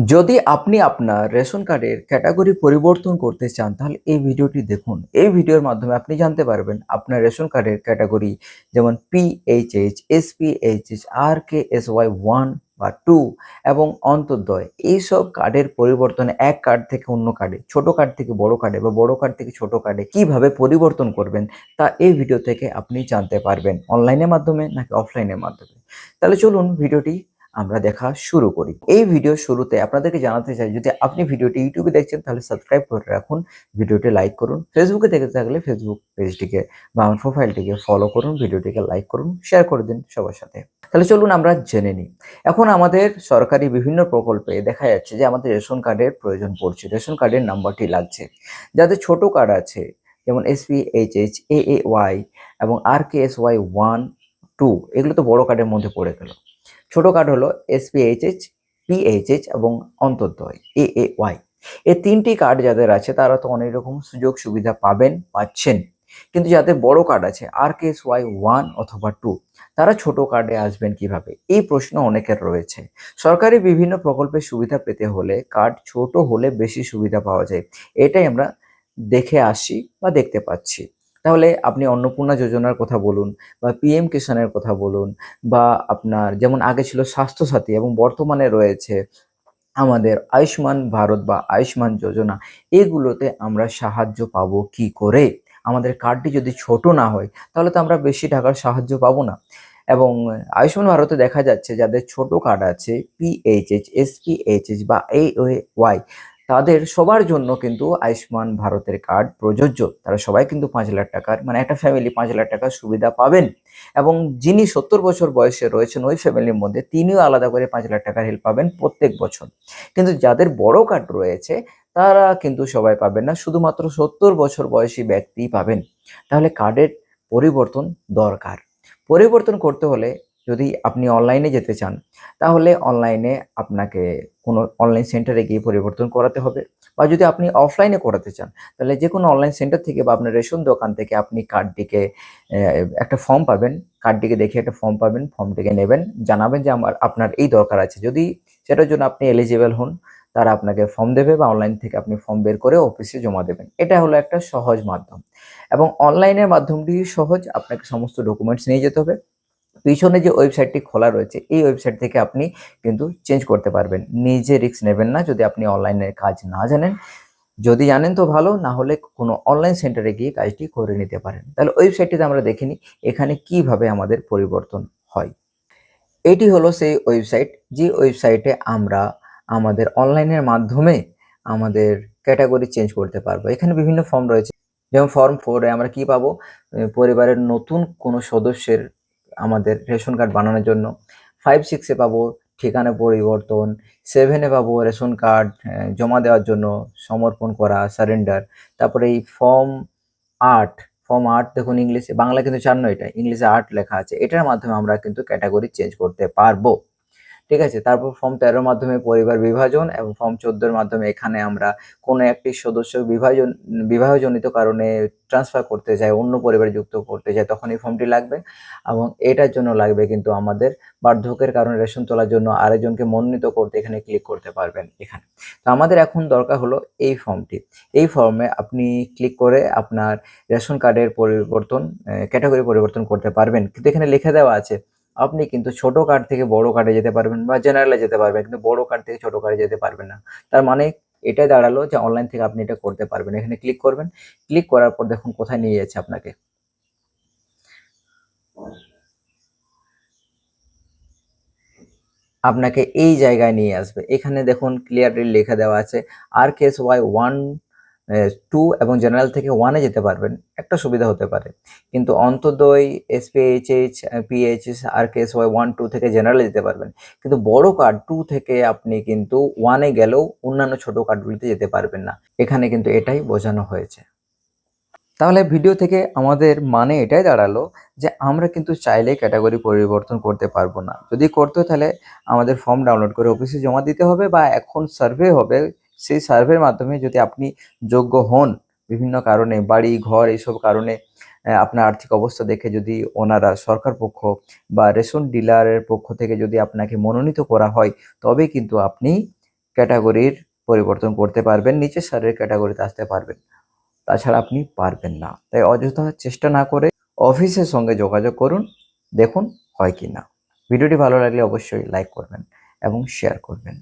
যদি আপনি আপনার রেশন কার্ডের ক্যাটাগরি পরিবর্তন করতে চান তাহলে এই ভিডিওটি দেখুন। এই ভিডিওর মাধ্যমে আপনি জানতে পারবেন আপনার রেশন কার্ডের ক্যাটাগরি যেমন পিএইচএইচ, এসপিএইচএইচ, আরকেএসওয়াই 1 বা 2 এবং অন্তর্দয় এইসব কার্ডের পরিবর্তনে এক কার্ড থেকে অন্য কার্ডে, ছোট কার্ড থেকে বড় কার্ডে বা বড় কার্ড থেকে ছোট কার্ডে কিভাবে পরিবর্তন করবেন তা এই ভিডিও থেকে আপনি জানতে পারবেন, অনলাইনের মাধ্যমে নাকি অফলাইনের মাধ্যমে। তাহলে চলুন ভিডিওটি আমরা দেখা শুরু করি। এই ভিডিওর শুরুতে আপনাদেরকে জানাতে চাই, যদি আপনি ভিডিওটি ইউটিউবে দেখছেন তাহলে সাবস্ক্রাইব করে রাখুন, ভিডিওটি লাইক করুন। ফেসবুকে দেখে থাকলে ফেসবুক পেজটিকে বা আমার প্রোফাইলটিকে ফলো করুন, ভিডিওটিকে লাইক করুন, শেয়ার করে দিন সবার সাথে। তাহলে চলুন আমরা জেনে নিই। এখন আমাদের সরকারি বিভিন্ন প্রকল্পে দেখা যাচ্ছে যে আমাদের রেশন কার্ডের প্রয়োজন পড়ছে, রেশন কার্ডের নাম্বারটি লাগছে। যাদের ছোট কার্ড আছে যেমন এসপিএইচএইচ, এএওয়াই এবং আরকেএসওয়াই 1, 2 এগুলো তো বড় কার্ডের মধ্যে পড়ে গেল। ছোট কার্ড হলো এসপিএইচএইচ, পিএইচএইচ এবং অন্তর্দয় এএওয়াই। এই তিনটি কার্ড যাদের আছে তারা তো অনেক রকম সুযোগ সুবিধা পাচ্ছেন। কিন্তু যাদের বড় কার্ড আছে আরকেএসওয়াই 1 অথবা 2 তারা ছোট কার্ডে আসবেন কিভাবে, এই প্রশ্ন অনেকের রয়েছে। সরকারি বিভিন্ন প্রকল্পের সুবিধা পেতে হলে কার্ড ছোট হলে বেশি সুবিধা পাওয়া যায়, এটাই আমরা দেখে আসি বা দেখতে পাচ্ছি। তাহলে আপনি অন্নপূর্ণা যোজনার কথা বলুন বা পিএম কিষানের কথা বলুন, বা আপনার যেমন আগে ছিল স্বাস্থ্যসাথী এবং বর্তমানে রয়েছে আমাদের আয়ুষ্মান ভারত বা আয়ুষ্মান যোজনা, এগুলোতে আমরা সাহায্য পাবো কি করে? আমাদের কার্ডটি যদি ছোট না হয় তাহলে তো আমরা বেশি টাকার সাহায্য পাবো না। এবং আয়ুষ্মান ভারতে দেখা যাচ্ছে যাদের ছোট কার্ড আছে পিএইচএইচ, এসপিএইচএইচ বা এওয়াই, তাদের সবার জন্য কিন্তু আয়ুষ্মান ভারতের কার্ড প্রযোজ্য। তারা সবাই কিন্তু 5 লাখ টাকার, মানে একটা ফ্যামিলি 5 লাখ টাকার সুবিধা পাবেন। এবং যিনি 70 বছর বয়সে রয়েছেন ওই ফ্যামিলির মধ্যে, তিনিও আলাদা করে 5 লাখ টাকার হেল্প পাবেন প্রত্যেক বছর। কিন্তু যাদের বড় কার্ড রয়েছে তারা কিন্তু সবাই পাবেন না, শুধুমাত্র 70 বছর বয়সী ব্যক্তিই পাবেন। তাহলে কার্ডের পরিবর্তন দরকার। পরিবর্তন করতে হলে যদি আপনি অনলাইনে যেতে চান তাহলে অনলাইনে আপনাকে কোনো অনলাইন সেন্টারে গিয়ে পরিবর্তন করাতে হবে। বা যদি আপনি অফলাইনে করাতে চান তাহলে যে কোনো অনলাইন সেন্টার থেকে বা আপনার রেশন দোকান থেকে আপনি কার্ডটিকে একটা ফর্ম পাবেন, কার্ডটিকে দেখে একটা ফর্ম পাবেন, ফর্মটিকে নেবেন, জানাবেন যে আপনার এই দরকার আছে। যদি সেটার জন্য আপনি এলিজিবল হন তারা আপনাকে ফর্ম দেবে বা অনলাইন থেকে আপনি ফর্ম বের করে অফিসে জমা দেবেন। এটা হলো একটা সহজ মাধ্যম। এবং অনলাইনের মাধ্যমটি সহজ, আপনাকে সমস্ত ডকুমেন্টস নিয়ে যেতে হবে। পিছনে যে ওয়েবসাইটটি খোলা রয়েছে এই ওয়েবসাইট থেকে আপনি কিন্তু চেঞ্জ করতে পারবেন। নিজে রিস্ক নেবেন না যদি আপনি অনলাইনের কাজ না জানেন। যদি জানেন তো ভালো, না হলে কোনো অনলাইন সেন্টারে গিয়ে কাজটি করে নিতে পারেন। তাহলে ওয়েবসাইটটিতে আমরা দেখে নিই এখানে কিভাবে আমাদের পরিবর্তন হয়। এটি হলো সেই ওয়েবসাইট, যে ওয়েবসাইটে আমরা আমাদের অনলাইনের মাধ্যমে আমাদের ক্যাটাগরি চেঞ্জ করতে পারবো। এখানে বিভিন্ন ফর্ম রয়েছে, যেমন ফর্ম 4 এ আমরা কি পাবো, পরিবারের নতুন কোনো সদস্যের আমাদের রেশন কার্ড বানানোর জন্য। 5, 6 এ পাবো ঠিকানা পরিবর্তন। 7 এ পাবো রেশন কার্ড জমা দেওয়ার জন্য সমর্পণ করা, সারেন্ডার। তারপরে এই ফর্ম 8, ফর্ম 8 দেখুন ইংলিশে, বাংলা কিন্তু 4 নয়, এটা ইংলিশে 8 লেখা আছে। এটার মাধ্যমে আমরা কিন্তু ক্যাটাগরি চেঞ্জ করতে পারবো। ঠিক আছে? তারপর ফর্ম 13 মাধ্যমে পরিবার বিভাজন, এবং ফর্ম 14 মাধ্যমে এখানে আমরা কোনো একটি সদস্য বিবাহজনিত কারণে ট্রান্সফার করতে চাই, অন্য পরিবারে যুক্ত করতে চাই, তখন এই ফর্মটি লাগবে। এবং এটার জন্য লাগবে কিন্তু আমাদের বার্ধক্যের কারণে রেশন তোলার জন্য আরেকজনকে মনোনীত করতে এখানে ক্লিক করতে পারবেন এখানে। তো আমাদের এখন দরকার হলো এই ফর্মটি। এই ফর্মে আপনি ক্লিক করে আপনার রেশন কার্ডের পরিবর্তন, ক্যাটাগরি পরিবর্তন করতে পারবেন। কিন্তু এখানে লিখে দেওয়া আছে আপনি কিন্তু ছোট কার্ড থেকে বড় কার্ডে যেতে পারবেন বা জেনারেলে যেতে পারবেন, কিন্তু বড় কার্ড থেকে ছোট কার্ডে যেতে পারবেন না। তার মানে এটাই দাঁড়ালো যে অনলাইন থেকে আপনি এটা করতে পারবেন। এখানে ক্লিক করবেন, ক্লিক করার পর দেখুন কোথায় নিয়ে যাচ্ছে আপনাকে। আপনাকে এই জায়গায় নিয়ে আসবে। এখানে দেখুন ক্লিয়ারলি লেখা দেওয়া আছে আরকেএসওয়াই 1, 2 এবং জেনারেল থেকে 1 এ যেতে পারবেন। একটা সুবিধা হতে পারে। কিন্তু অন্তর্দয়, এসপিএইচএইচ, পিএইচএস, আরকেএসওয়াই 1, 2 থেকে জেনারেলে যেতে পারবেন। কিন্তু বড় কার্ড 2 থেকে আপনি কিন্তু 1 এ গেলেও অন্যান্য ছোট কার্ডগুলিতে যেতে পারবেন না। এখানে কিন্তু এটাই বোঝানো হয়েছে। তাহলে ভিডিও থেকে আমাদের মানে এটাই দাঁড়ালো যে আমরা কিন্তু চাইলে ক্যাটাগরি পরিবর্তন করতে পারবো না। যদি করতে হয় তাহলে আমাদের ফর্ম ডাউনলোড করে অফিসে জমা দিতে হবে, বা এখন সার্ভে হবে, সেই সার্ভের মাধ্যমে যদি আপনি যোগ্য হন, বিভিন্ন কারণে বাড়ি ঘর এইসব কারণে আপনার আর্থিক অবস্থা দেখে যদি ওনারা সরকার পক্ষ বা রেশন ডিলারের পক্ষ থেকে যদি আপনাকে মনোনীত করা হয় তবে কিন্তু আপনি ক্যাটাগরির পরিবর্তন করতে পারবেন, নিচের সারির ক্যাটাগরিতে আসতে পারবেন। তাছাড়া আপনি পারবেন না। তাই অযথা চেষ্টা না করে অফিসের সঙ্গে যোগাযোগ করুন, দেখুন হয় কি না। ভিডিওটি ভালো লাগলে অবশ্যই লাইক করবেন এবং শেয়ার করবেন।